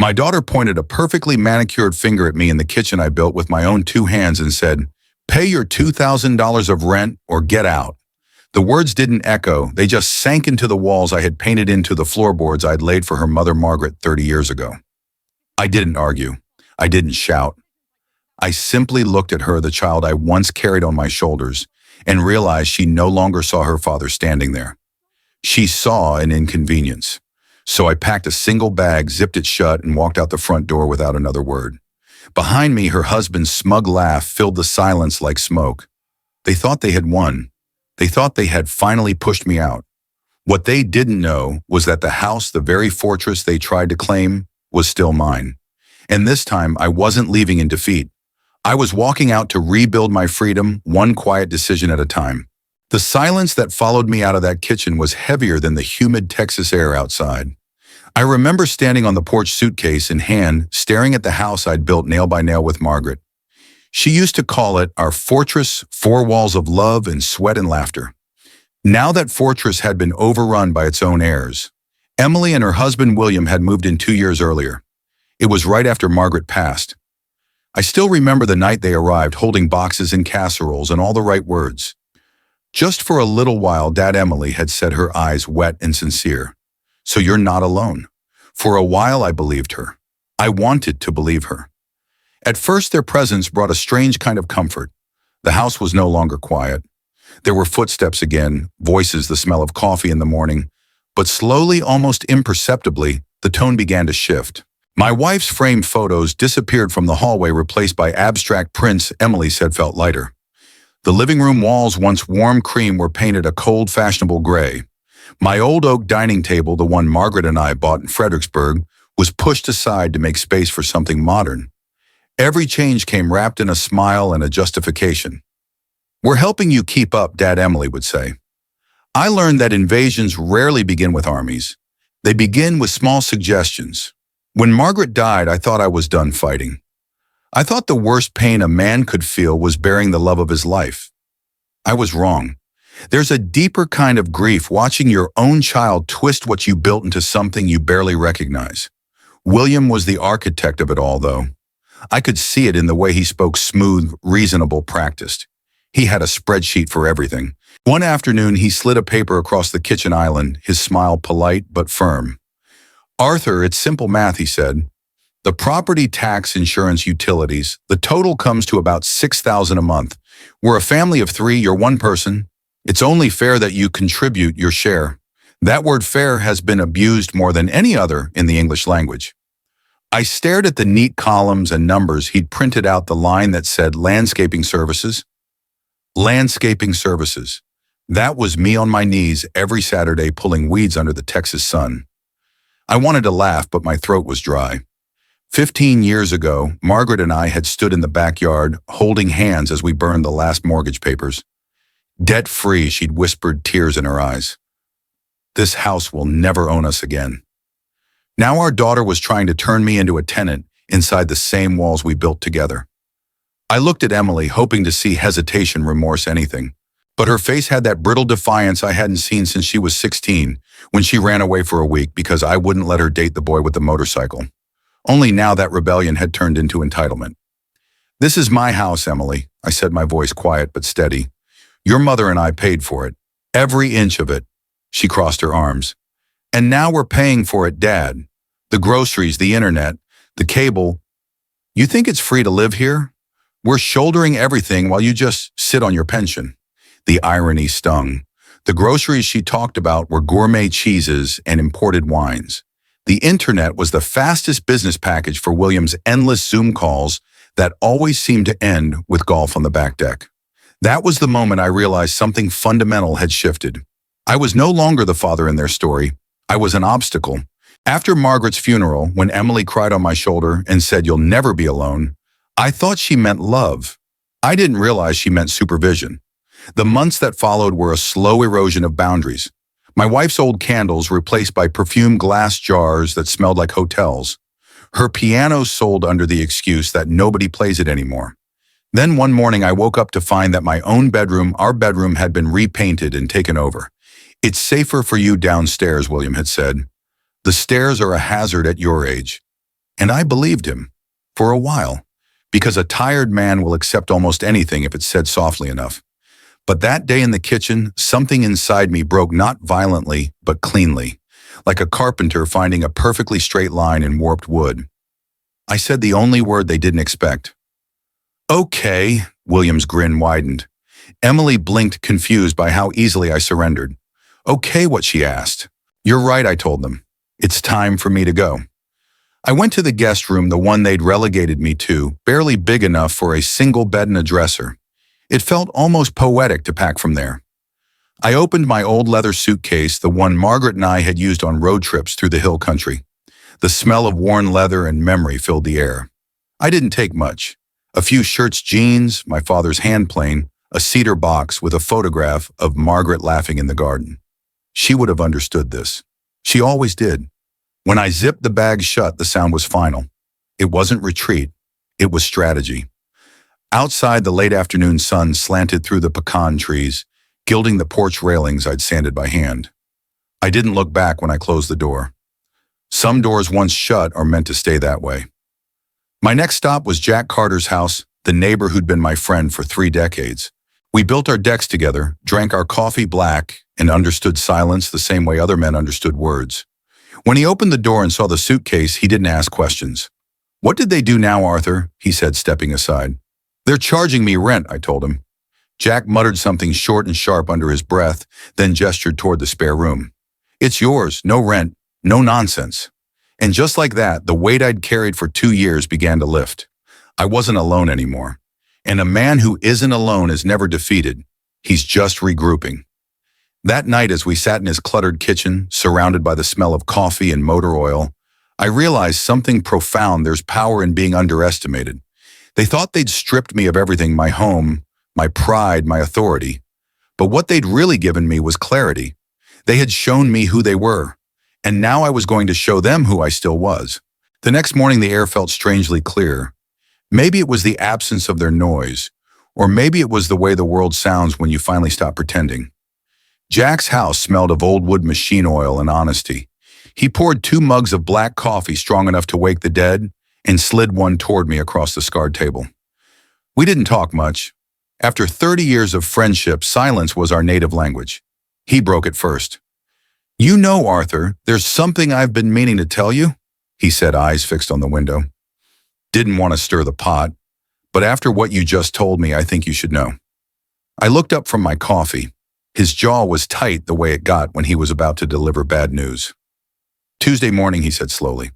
My daughter pointed a perfectly manicured finger at me in the kitchen I built with my own two hands and said, "Pay your $2,000 of rent or get out." The words didn't echo, they just sank into the walls I had painted into the floorboards I'd laid for her mother Margaret 30 years ago. I didn't argue. I didn't shout. I simply looked at her, the child I once carried on my shoulders, and realized she no longer saw her father standing there. She saw an inconvenience. So I packed a single bag, zipped it shut, and walked out the front door without another word. Behind me, her husband's smug laugh filled the silence like smoke. They thought they had won. They thought they had finally pushed me out. What they didn't know was that the house, the very fortress they tried to claim, was still mine. And this time, I wasn't leaving in defeat. I was walking out to rebuild my freedom, one quiet decision at a time. The silence that followed me out of that kitchen was heavier than the humid Texas air outside. I remember standing on the porch, suitcase in hand, staring at the house I'd built nail by nail with Margaret. She used to call it our fortress, 4 walls of love and sweat and laughter. Now that fortress had been overrun by its own heirs. Emily and her husband William had moved in 2 years earlier. It was right after Margaret passed. I still remember the night they arrived, holding boxes and casseroles and all the right words. Just for a little while, Dad, Emily had said, her eyes wet and sincere. "So you're not alone." For a while, I believed her. I wanted to believe her. At first, their presence brought a strange kind of comfort. The house was no longer quiet. There were footsteps again, voices, the smell of coffee in the morning. But slowly, almost imperceptibly, the tone began to shift. My wife's framed photos disappeared from the hallway, replaced by abstract prints Emily said felt lighter. The living room walls, once warm cream, were painted a cold, fashionable gray. My old oak dining table, the one Margaret and I bought in Fredericksburg, was pushed aside to make space for something modern. Every change came wrapped in a smile and a justification. "We're helping you keep up," Dad, Emily would say. I learned that invasions rarely begin with armies. They begin with small suggestions. When Margaret died, I thought I was done fighting. I thought the worst pain a man could feel was bearing the love of his life. I was wrong. There's a deeper kind of grief watching your own child twist what you built into something you barely recognize. William was the architect of it all, though. I could see it in the way he spoke, smooth, reasonable, practiced. He had a spreadsheet for everything. One afternoon, he slid a paper across the kitchen island, his smile polite but firm. "Arthur, it's simple math," he said. "The property tax, insurance, utilities, the total comes to about $6,000 a month. We're a family of 3, you're one person. It's only fair that you contribute your share." That word fair has been abused more than any other in the English language. I stared at the neat columns and numbers. He'd printed out the line that said landscaping services. Landscaping services. That was me on my knees every Saturday pulling weeds under the Texas sun. I wanted to laugh, but my throat was dry. 15 years ago, Margaret and I had stood in the backyard, holding hands as we burned the last mortgage papers. Debt-free, she'd whispered, tears in her eyes. "This house will never own us again." Now our daughter was trying to turn me into a tenant inside the same walls we built together. I looked at Emily, hoping to see hesitation, remorse, anything. But her face had that brittle defiance I hadn't seen since she was 16, when she ran away for a week because I wouldn't let her date the boy with the motorcycle. Only now that rebellion had turned into entitlement. "This is my house, Emily," I said, my voice quiet but steady. "Your mother and I paid for it. Every inch of it." She crossed her arms. "And now we're paying for it, Dad. The groceries, the internet, the cable. You think it's free to live here? We're shouldering everything while you just sit on your pension." The irony stung. The groceries she talked about were gourmet cheeses and imported wines. The internet was the fastest business package for William's endless Zoom calls that always seemed to end with golf on the back deck. That was the moment I realized something fundamental had shifted. I was no longer the father in their story. I was an obstacle. After Margaret's funeral, when Emily cried on my shoulder and said, "You'll never be alone," I thought she meant love. I didn't realize she meant supervision. The months that followed were a slow erosion of boundaries. My wife's old candles replaced by perfumed glass jars that smelled like hotels. Her piano sold under the excuse that nobody plays it anymore. Then one morning I woke up to find that my own bedroom, our bedroom, had been repainted and taken over. "It's safer for you downstairs," William had said. "The stairs are a hazard at your age." And I believed him. For a while. Because a tired man will accept almost anything if it's said softly enough. But that day in the kitchen, something inside me broke not violently, but cleanly, like a carpenter finding a perfectly straight line in warped wood. I said the only word they didn't expect. Okay, William's grin widened. Emily blinked, confused by how easily I surrendered. Okay, what she asked. You're right, I told them. It's time for me to go. I went to the guest room, the one they'd relegated me to, barely big enough for a single bed and a dresser. It felt almost poetic to pack from there. I opened my old leather suitcase, the one Margaret and I had used on road trips through the hill country. The smell of worn leather and memory filled the air. I didn't take much. A few shirts, jeans, my father's hand plane, a cedar box with a photograph of Margaret laughing in the garden. She would have understood this. She always did. When I zipped the bag shut, the sound was final. It wasn't retreat. It was strategy. Outside, the late afternoon sun slanted through the pecan trees, gilding the porch railings I'd sanded by hand. I didn't look back when I closed the door. Some doors once shut are meant to stay that way. My next stop was Jack Carter's house, the neighbor who'd been my friend for 3 decades. We built our decks together, drank our coffee black, and understood silence the same way other men understood words. When he opened the door and saw the suitcase, he didn't ask questions. What did they do now, Arthur? He said, stepping aside. They're charging me rent, I told him. Jack muttered something short and sharp under his breath, then gestured toward the spare room. It's yours, no rent, no nonsense. And just like that, the weight I'd carried for 2 years began to lift. I wasn't alone anymore. And a man who isn't alone is never defeated. He's just regrouping. That night, as we sat in his cluttered kitchen, surrounded by the smell of coffee and motor oil, I realized something profound. There's power in being underestimated. They thought they'd stripped me of everything, my home, my pride, my authority. But what they'd really given me was clarity. They had shown me who they were, and now I was going to show them who I still was. The next morning, the air felt strangely clear. Maybe it was the absence of their noise, or maybe it was the way the world sounds when you finally stop pretending. Jack's house smelled of old wood machine oil and honesty. He poured 2 mugs of black coffee strong enough to wake the dead and slid one toward me across the scarred table. We didn't talk much. After 30 years of friendship, silence was our native language. He broke it first. You know, Arthur, there's something I've been meaning to tell you, he said, eyes fixed on the window. Didn't want to stir the pot, but after what you just told me, I think you should know. I looked up from my coffee. His jaw was tight the way it got when he was about to deliver bad news. Tuesday morning, he said slowly.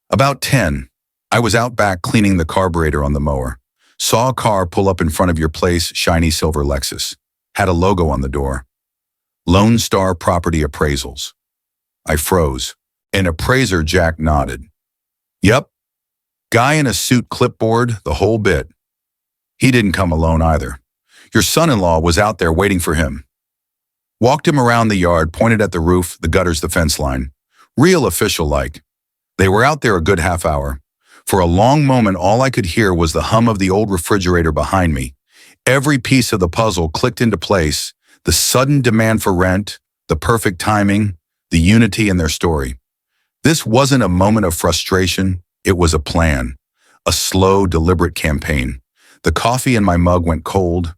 About 10, I was out back cleaning the carburetor on the mower. Saw a car pull up in front of your place, shiny silver Lexus. Had a logo on the door. Lone Star Property Appraisals. I froze. An appraiser, Jack nodded. Yep. Guy in a suit, clipboard, the whole bit. He didn't come alone either. Your son-in-law was out there waiting for him. Walked him around the yard, pointed at the roof, the gutters, the fence line. Real official-like. They were out there a good half hour. For a long moment, all I could hear was the hum of the old refrigerator behind me. Every piece of the puzzle clicked into place, the sudden demand for rent, the perfect timing, the unity in their story. This wasn't a moment of frustration, it was a plan. A slow, deliberate campaign. The coffee in my mug went cold.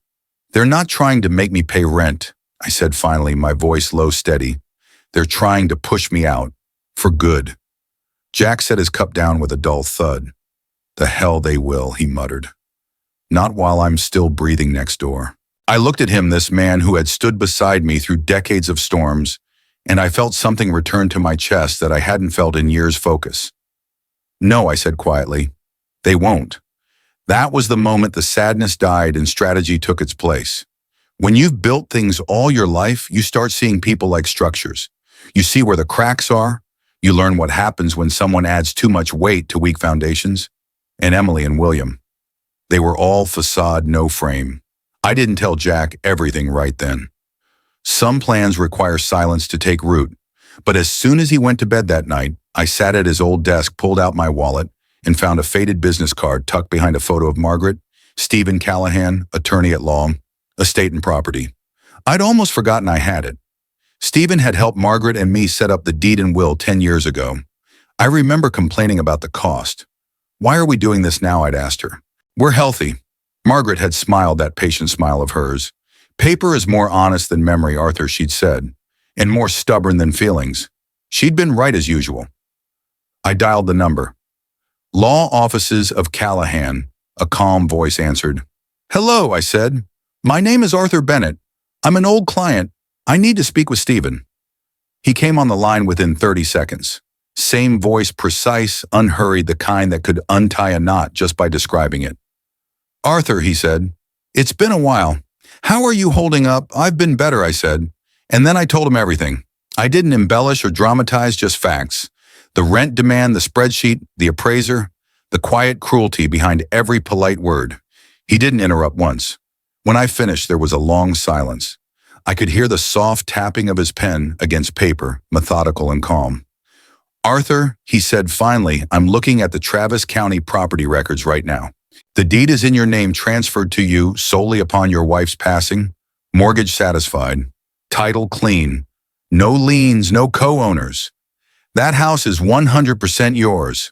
They're not trying to make me pay rent, I said finally, my voice low, steady. They're trying to push me out. For good. Jack set his cup down with a dull thud. The hell they will, he muttered. Not while I'm still breathing next door. I looked at him, this man who had stood beside me through decades of storms, and I felt something return to my chest that I hadn't felt in years. Focus. No, I said quietly. They won't. That was the moment the sadness died and strategy took its place. When you've built things all your life, you start seeing people like structures. You see where the cracks are. You learn what happens when someone adds too much weight to weak foundations. And Emily and William. They were all facade, no frame. I didn't tell Jack everything right then. Some plans require silence to take root. But as soon as he went to bed that night, I sat at his old desk, pulled out my wallet, and found a faded business card tucked behind a photo of Margaret, Steven Callahan, attorney at law, estate and property. I'd almost forgotten I had it. Steven had helped Margaret and me set up the deed and will 10 years ago. I remember complaining about the cost. Why are we doing this now, I'd asked her. We're healthy. Margaret had smiled that patient smile of hers. Paper is more honest than memory, Arthur, she'd said, and more stubborn than feelings. She'd been right as usual. I dialed the number. Law Offices of Callahan, a calm voice answered. Hello, I said. My name is Arthur Bennett. I'm an old client. I need to speak with Steven. He came on the line within 30 seconds. Same voice, precise, unhurried, the kind that could untie a knot just by describing it. Arthur, he said, it's been a while. How are you holding up? I've been better, I said. And then I told him everything. I didn't embellish or dramatize, just facts. The rent demand, the spreadsheet, the appraiser, the quiet cruelty behind every polite word. He didn't interrupt once. When I finished, there was a long silence. I could hear the soft tapping of his pen against paper, methodical and calm. Arthur, he said finally, I'm looking at the Travis County property records right now. The deed is in your name, transferred to you solely upon your wife's passing. Mortgage satisfied. Title clean. No liens, no co-owners. That house is 100% yours.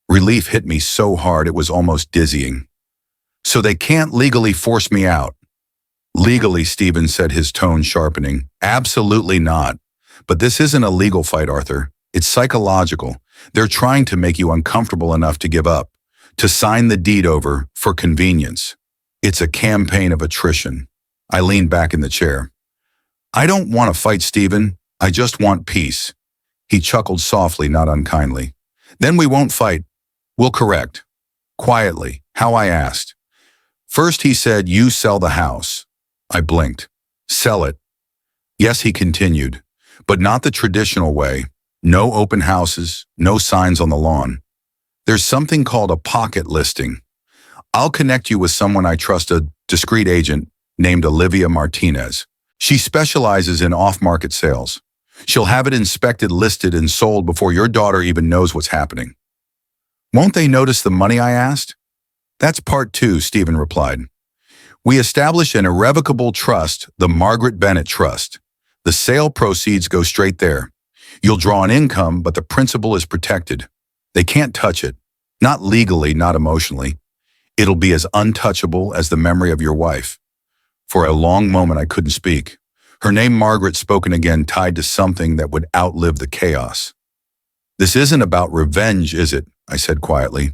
Relief hit me so hard it was almost dizzying. So they can't legally force me out. Legally, Steven said, his tone sharpening. Absolutely not. But this isn't a legal fight, Arthur. It's psychological. They're trying to make you uncomfortable enough to give up, to sign the deed over for convenience. It's a campaign of attrition. I leaned back in the chair. I don't want to fight, Steven. I just want peace. He chuckled softly, not unkindly. Then we won't fight. We'll correct. Quietly, how I asked. First, he said, you sell the house. I blinked. Sell it. Yes, he continued, but not the traditional way. No open houses, no signs on the lawn. There's something called a pocket listing. I'll connect you with someone I trust, a discreet agent named Olivia Martinez. She specializes in off-market sales. She'll have it inspected, listed, and sold before your daughter even knows what's happening. Won't they notice the money, I asked? That's part two, Steven replied. We establish an irrevocable trust, the Margaret Bennett Trust. The sale proceeds go straight there. You'll draw an income, but the principal is protected. They can't touch it. Not legally, not emotionally. It'll be as untouchable as the memory of your wife. For a long moment, I couldn't speak. Her name, Margaret, spoken again, tied to something that would outlive the chaos. This isn't about revenge, is it? I said quietly.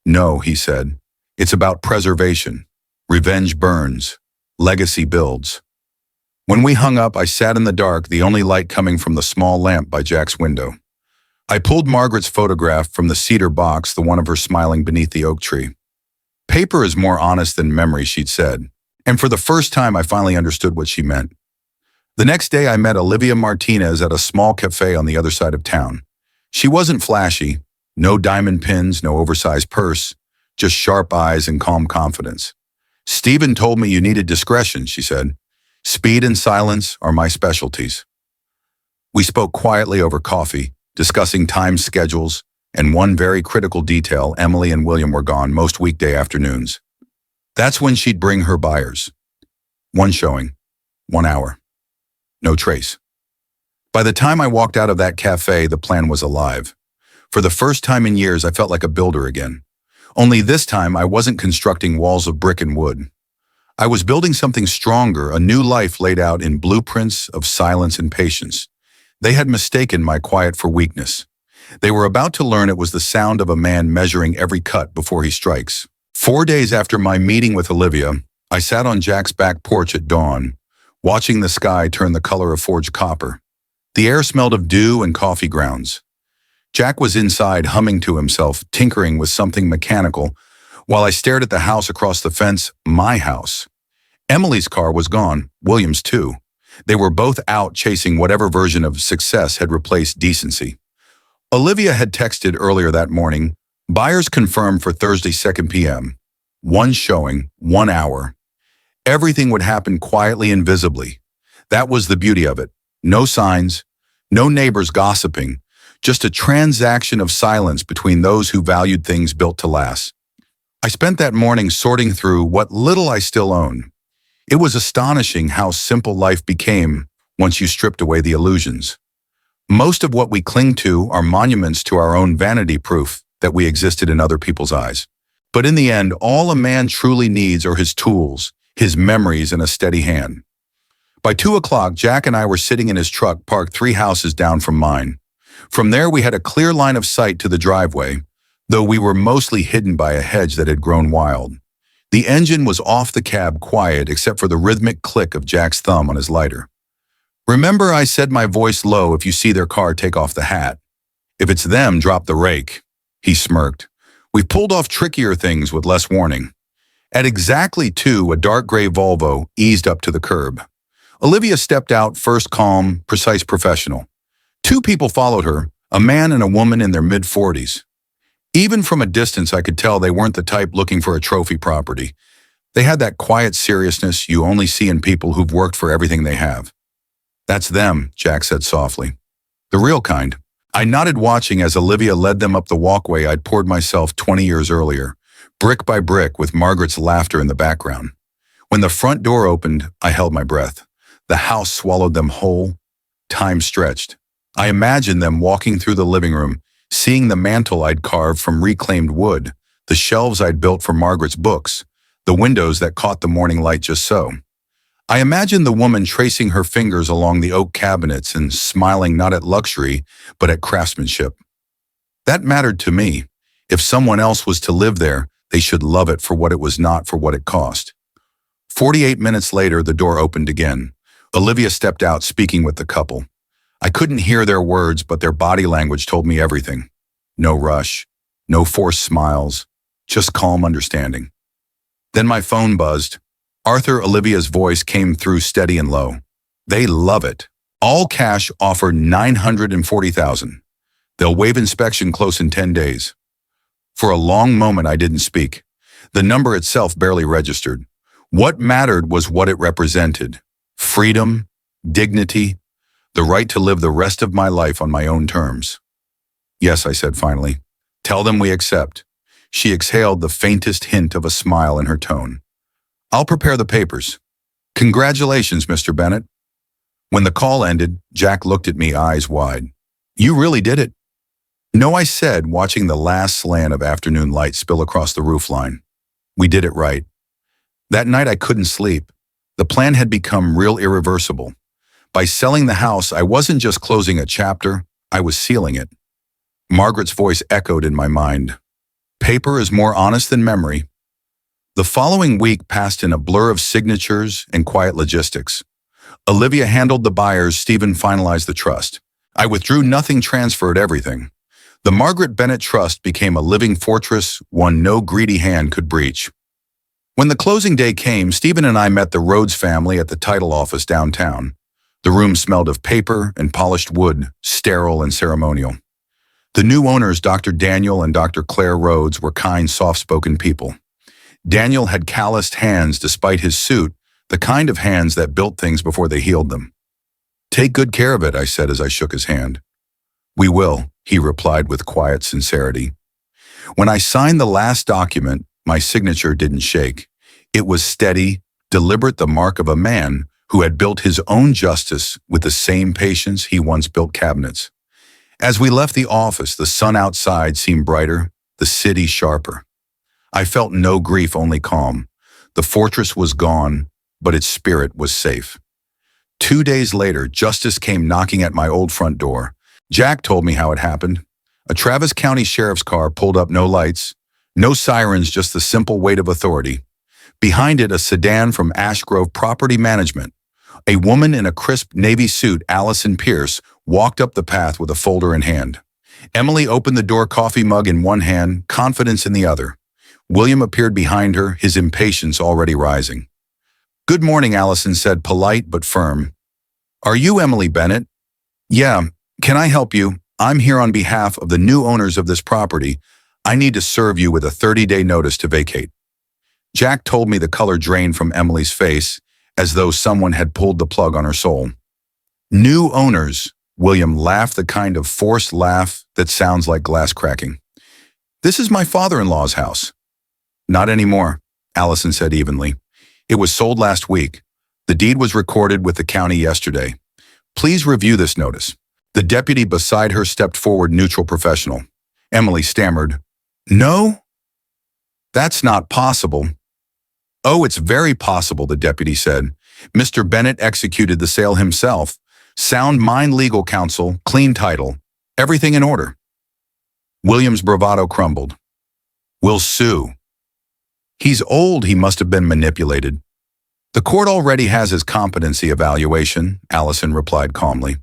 No, he said. It's about preservation. Revenge burns. Legacy builds. When we hung up, I sat in the dark, the only light coming from the small lamp by Jack's window. I pulled Margaret's photograph from the cedar box, the one of her smiling beneath the oak tree. Paper is more honest than memory, she'd said. And for the first time, I finally understood what she meant. The next day, I met Olivia Martinez at a small cafe on the other side of town. She wasn't flashy. No diamond pins, no oversized purse, just sharp eyes and calm confidence. Steven told me you needed discretion, she said. Speed and silence are my specialties. We spoke quietly over coffee, discussing time schedules, and one very critical detail, Emily and William were gone most weekday afternoons. That's when she'd bring her buyers. One showing, 1 hour. No trace. By the time I walked out of that cafe, the plan was alive. For the first time in years, I felt like a builder again. Only this time, I wasn't constructing walls of brick and wood. I was building something stronger, a new life laid out in blueprints of silence and patience. They had mistaken my quiet for weakness. They were about to learn it was the sound of a man measuring every cut before he strikes. 4 days after my meeting with Olivia, I sat on Jack's back porch at dawn, watching the sky turn the color of forged copper. The air smelled of dew and coffee grounds. Jack was inside, humming to himself, tinkering with something mechanical, while I stared at the house across the fence, my house. Emily's car was gone, William's too. They were both out chasing whatever version of success had replaced decency. Olivia had texted earlier that morning, buyers confirmed for Thursday 2 p.m. One showing, 1 hour. Everything would happen quietly and visibly. That was the beauty of it. No signs, no neighbors gossiping, just a transaction of silence between those who valued things built to last. I spent that morning sorting through what little I still own. It was astonishing how simple life became once you stripped away the illusions. Most of what we cling to are monuments to our own vanity, proof that we existed in other people's eyes. But in the end, all a man truly needs are his tools, his memories, and a steady hand. By 2 o'clock, Jack and I were sitting in his truck parked 3 houses down from mine. From there, we had a clear line of sight to the driveway, though we were mostly hidden by a hedge that had grown wild. The engine was off the cab, quiet except for the rhythmic click of Jack's thumb on his lighter. "Remember I said my voice low if you see their car, take off the hat. If it's them, drop the rake." He smirked. "We've pulled off trickier things with less warning." At exactly 2, a dark gray Volvo eased up to the curb. Olivia stepped out, first calm, precise professional. 2 people followed her, a man and a woman in their mid-40s. Even from a distance, I could tell they weren't the type looking for a trophy property. They had that quiet seriousness you only see in people who've worked for everything they have. "That's them," Jack said softly. "The real kind." I nodded, watching as Olivia led them up the walkway I'd poured myself 20 years earlier, brick by brick, with Margaret's laughter in the background. When the front door opened, I held my breath. The house swallowed them whole. Time stretched. I imagined them walking through the living room, seeing the mantel I'd carved from reclaimed wood, the shelves I'd built for Margaret's books, the windows that caught the morning light just so. I imagined the woman tracing her fingers along the oak cabinets and smiling not at luxury, but at craftsmanship. That mattered to me. If someone else was to live there, they should love it for what it was, not for what it cost. 48 minutes later, the door opened again. Olivia stepped out, speaking with the couple. I couldn't hear their words, but their body language told me everything. No rush, no forced smiles, just calm understanding. Then my phone buzzed. Arthur, Olivia's voice came through steady and low. "They love it. All cash offer $940,000. They'll waive inspection close in 10 days. For a long moment, I didn't speak. The number itself barely registered. What mattered was what it represented. Freedom, dignity, the right to live the rest of my life on my own terms. "Yes," I said finally. "Tell them we accept." She exhaled, the faintest hint of a smile in her tone. "I'll prepare the papers." "Congratulations, Mr. Bennett." When the call ended, Jack looked at me, eyes wide. "You really did it?" "No," I said, watching the last slant of afternoon light spill across the roofline. "We did it right." That night I couldn't sleep. The plan had become real, irreversible. By selling the house, I wasn't just closing a chapter, I was sealing it. Margaret's voice echoed in my mind. "Paper is more honest than memory." The following week passed in a blur of signatures and quiet logistics. Olivia handled the buyers, Steven finalized the trust. I withdrew nothing, transferred everything. The Margaret Bennett Trust became a living fortress, one no greedy hand could breach. When the closing day came, Steven and I met the Rhodes family at the title office downtown. The room smelled of paper and polished wood, sterile and ceremonial. The new owners, Dr. Daniel and Dr. Claire Rhodes, were kind, soft-spoken people. Daniel had calloused hands despite his suit, the kind of hands that built things before they healed them. "Take good care of it," I said as I shook his hand. "We will," he replied with quiet sincerity. When I signed the last document, my signature didn't shake. It was steady, deliberate, the mark of a man who had built his own justice with the same patience he once built cabinets. As we left the office, the sun outside seemed brighter, the city sharper. I felt no grief, only calm. The fortress was gone, but its spirit was safe. 2 days later, justice came knocking at my old front door. Jack told me how it happened. A Travis County sheriff's car pulled up, no lights, no sirens, just the simple weight of authority. Behind it, a sedan from Ash Grove Property Management. A woman in a crisp navy suit, Allison Pierce, walked up the path with a folder in hand. Emily opened the door, coffee mug in one hand, confidence in the other. William appeared behind her, his impatience already rising. "Good morning," Allison said, polite but firm. "Are you Emily Bennett?" "Yeah. Can I help you? I'm here on behalf of the new owners of this property. I need to serve you with a 30-day notice to vacate." Jack told me, the color drained from Emily's face, as though someone had pulled the plug on her soul. "New owners," William laughed, the kind of forced laugh that sounds like glass cracking. "This is my father-in-law's house." "Not anymore," Allison said evenly. "It was sold last week. The deed was recorded with the county yesterday. Please review this notice." The deputy beside her stepped forward, neutral professional. Emily stammered, "No, that's not possible." "Oh, it's very possible," the deputy said. "Mr. Bennett executed the sale himself. Sound mind legal counsel, clean title, everything in order." William's bravado crumbled. "We'll sue." "He's old, he must have been manipulated." "The court already has his competency evaluation," Allison replied calmly.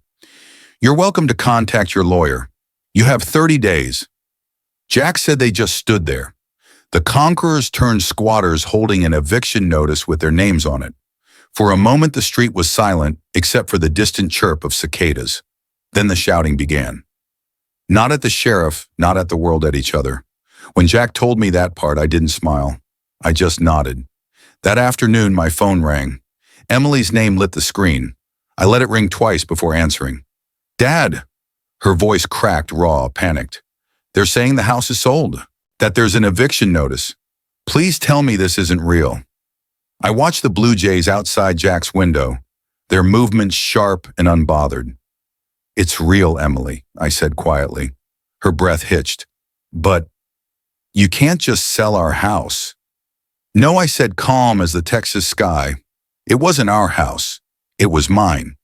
"You're welcome to contact your lawyer. You have 30 days. Jack said they just stood there. The conquerors turned squatters holding an eviction notice with their names on it. For a moment the street was silent, except for the distant chirp of cicadas. Then the shouting began. Not at the sheriff, not at the world, at each other. When Jack told me that part, I didn't smile. I just nodded. That afternoon, my phone rang. Emily's name lit the screen. I let it ring twice before answering. "Dad!" Her voice cracked, raw, panicked. "They're saying the house is sold, that there's an eviction notice. Please tell me this isn't real." I watched the blue jays outside Jack's window, their movements sharp and unbothered. "It's real, Emily," I said quietly. Her breath hitched. "But you can't just sell our house." "No," I said, calm as the Texas sky. "It wasn't our house. It was mine."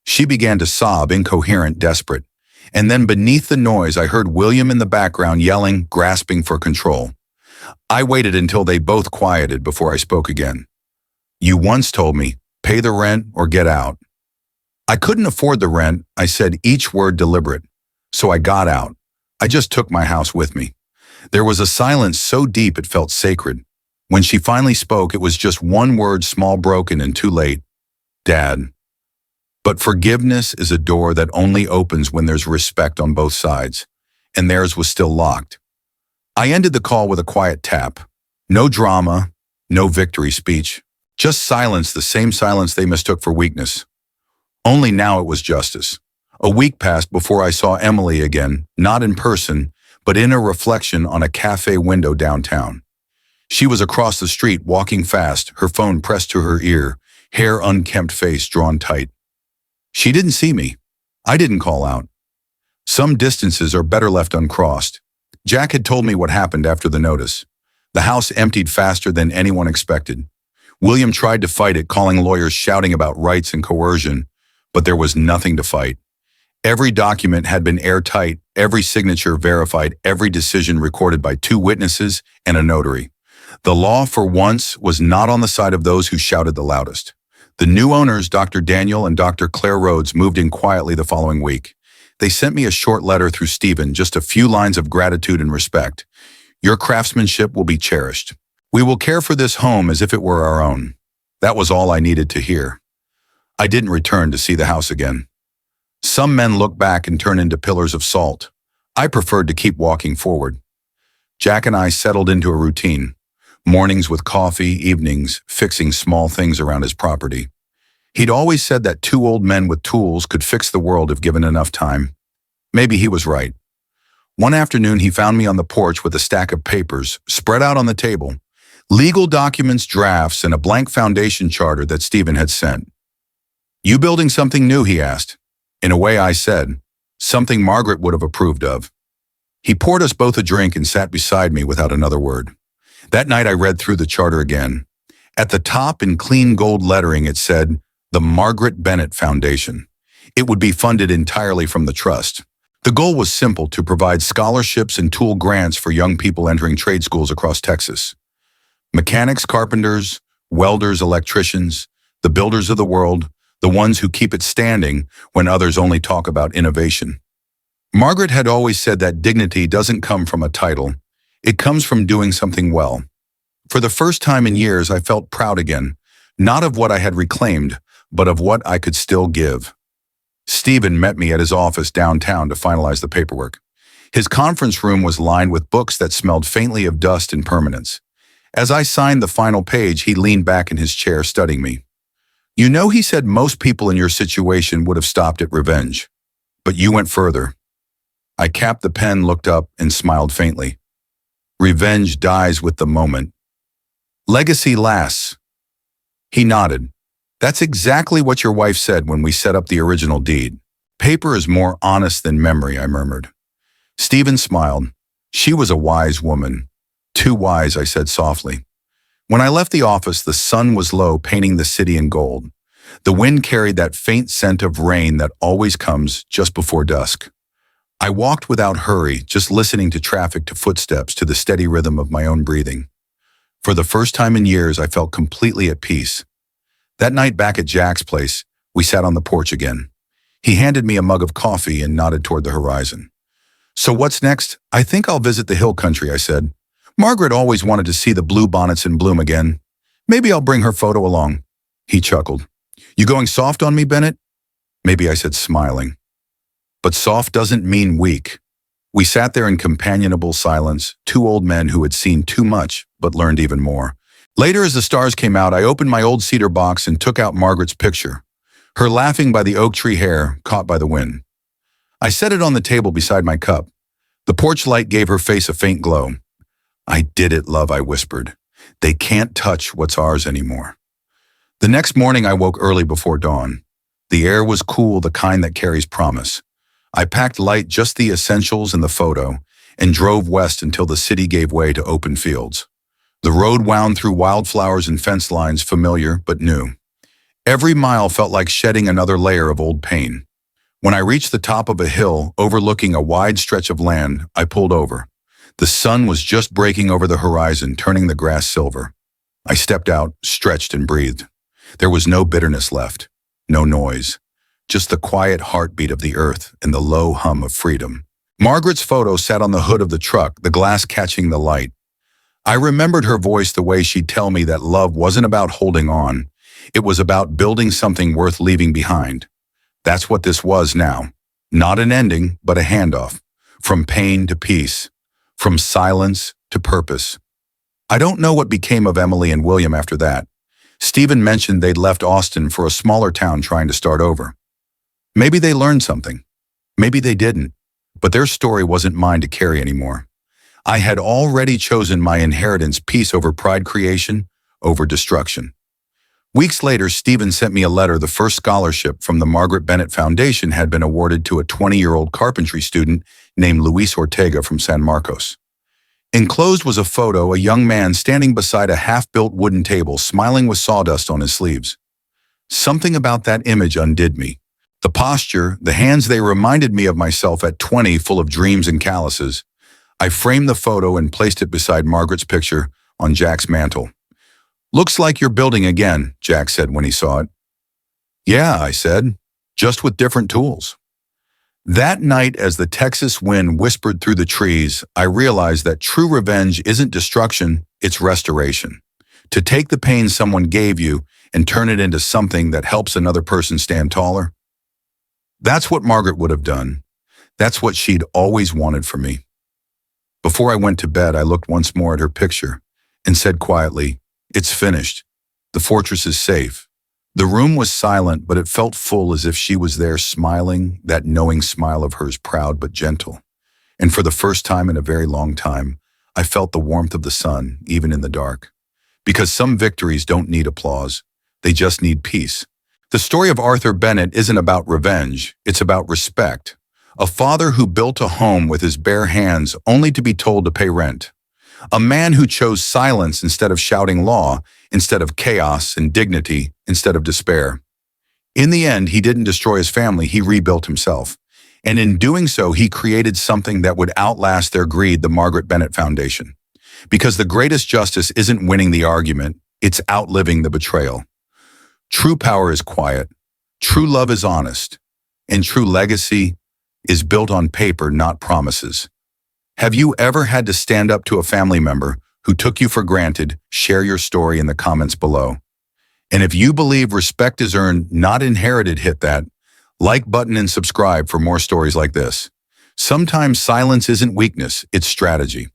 She began to sob, incoherent, desperate. And then beneath the noise, I heard William in the background yelling, grasping for control. I waited until they both quieted before I spoke again. "You once told me, pay the rent or get out." "I couldn't afford the rent," I said, each word deliberate. "So I got out. I just took my house with me." There was a silence so deep it felt sacred. When she finally spoke, it was just one word, small, broken, and too late. "Dad." But forgiveness is a door that only opens when there's respect on both sides, and theirs was still locked. I ended the call with a quiet tap. No drama, no victory speech, just silence, the same silence they mistook for weakness. Only now it was justice. A week passed before I saw Emily again, not in person, but in a reflection on a cafe window downtown. She was across the street, walking fast, her phone pressed to her ear, hair unkempt, face drawn tight. She didn't see me. I didn't call out. Some distances are better left uncrossed. Jack had told me what happened after the notice. The house emptied faster than anyone expected. William tried to fight it, calling lawyers, shouting about rights and coercion, but there was nothing to fight. Every document had been airtight, every signature verified, every decision recorded by 2 witnesses and a notary. The law, for once, was not on the side of those who shouted the loudest. The new owners, Dr. Daniel and Dr. Claire Rhodes, moved in quietly the following week. They sent me a short letter through Steven, just a few lines of gratitude and respect. "Your craftsmanship will be cherished. We will care for this home as if it were our own." That was all I needed to hear. I didn't return to see the house again. Some men look back and turn into pillars of salt. I preferred to keep walking forward. Jack and I settled into a routine. Mornings with coffee, evenings fixing small things around his property. He'd always said that 2 old men with tools could fix the world if given enough time. Maybe he was right. One afternoon, he found me on the porch with a stack of papers spread out on the table. Legal documents, drafts, and a blank foundation charter that Steven had sent. "You building something new?" he asked. In a way, I said, something Margaret would have approved of. He poured us both a drink and sat beside me without another word. That night I read through the charter again. At the top, in clean gold lettering, it said, "The Margaret Bennett Foundation." It would be funded entirely from the trust. The goal was simple: to provide scholarships and tool grants for young people entering trade schools across Texas. Mechanics, carpenters, welders, electricians, the builders of the world, the ones who keep it standing when others only talk about innovation. Margaret had always said that dignity doesn't come from a title. It comes from doing something well. For the first time in years, I felt proud again, not of what I had reclaimed, but of what I could still give. Steven met me at his office downtown to finalize the paperwork. His conference room was lined with books that smelled faintly of dust and permanence. As I signed the final page, he leaned back in his chair, studying me. "You know," he said, "most people in your situation would have stopped at revenge. But you went further." I capped the pen, looked up, and smiled faintly. "Revenge dies with the moment. Legacy lasts." He nodded. "That's exactly what your wife said when we set up the original deed. Paper is more honest than memory, I murmured. Stephen smiled. She was a wise woman. Too wise, I said softly. When I left the office, the sun was low, painting the city in gold. The wind carried that faint scent of rain that always comes just before dusk. I walked without hurry, just listening to traffic, to footsteps, to the steady rhythm of my own breathing. For the first time in years, I felt completely at peace. That night back at Jack's place, we sat on the porch again. He handed me a mug of coffee and nodded toward the horizon. So what's next? I think I'll visit the hill country, I said. Margaret always wanted to see the blue bonnets in bloom again. Maybe I'll bring her photo along. He chuckled. You going soft on me, Bennett? Maybe, I said, smiling. But soft doesn't mean weak. We sat there in companionable silence, two old men who had seen too much but learned even more. Later, as the stars came out, I opened my old cedar box and took out Margaret's picture, her laughing by the oak tree hair caught by the wind. I set it on the table beside my cup. The porch light gave her face a faint glow. I did it, love, I whispered. They can't touch what's ours anymore. The next morning, I woke early before dawn. The air was cool, the kind that carries promise. I packed light, just the essentials and the photo, and drove west until the city gave way to open fields. The road wound through wildflowers and fence lines, familiar but new. Every mile felt like shedding another layer of old pain. When I reached the top of a hill overlooking a wide stretch of land, I pulled over. The sun was just breaking over the horizon, turning the grass silver. I stepped out, stretched and breathed. There was no bitterness left, no noise, just the quiet heartbeat of the earth and the low hum of freedom. Margaret's photo sat on the hood of the truck, the glass catching the light. I remembered her voice, the way she'd tell me that love wasn't about holding on. It was about building something worth leaving behind. That's what this was now. Not an ending, but a handoff. From pain to peace. From silence to purpose. I don't know what became of Emily and William after that. Steven mentioned they'd left Austin for a smaller town trying to start over. Maybe they learned something. Maybe they didn't. But their story wasn't mine to carry anymore. I had already chosen my inheritance, peace over pride, creation over destruction. Weeks later, Steven sent me a letter. The first scholarship from the Margaret Bennett Foundation had been awarded to a 20-year-old carpentry student named Luis Ortega from San Marcos. Enclosed was a photo, a young man standing beside a half-built wooden table, smiling with sawdust on his sleeves. Something about that image undid me. The posture, the hands, they reminded me of myself at 20, full of dreams and calluses. I framed the photo and placed it beside Margaret's picture on Jack's mantle. Looks like you're building again, Jack said when he saw it. Yeah, I said, just with different tools. That night, as the Texas wind whispered through the trees, I realized that true revenge isn't destruction, it's restoration. To take the pain someone gave you and turn it into something that helps another person stand taller. That's what Margaret would have done. That's what she'd always wanted for me. Before I went to bed, I looked once more at her picture and said quietly, "It's finished. The fortress is safe." The room was silent, but it felt full, as if she was there smiling, that knowing smile of hers, proud but gentle. And for the first time in a very long time, I felt the warmth of the sun, even in the dark. Because some victories don't need applause. They just need peace. The story of Arthur Bennett isn't about revenge. It's about respect. A father who built a home with his bare hands only to be told to pay rent. A man who chose silence instead of shouting law, instead of chaos, and dignity instead of despair. In the end, he didn't destroy his family, he rebuilt himself. And in doing so, he created something that would outlast their greed, the Margaret Bennett Foundation. Because the greatest justice isn't winning the argument, it's outliving the betrayal. True power is quiet, true love is honest, and true legacy is built on paper, not promises. Have you ever had to stand up to a family member who took you for granted? Share your story in the comments below. And if you believe respect is earned, not inherited, hit that like button and subscribe for more stories like this. Sometimes silence isn't weakness, it's strategy.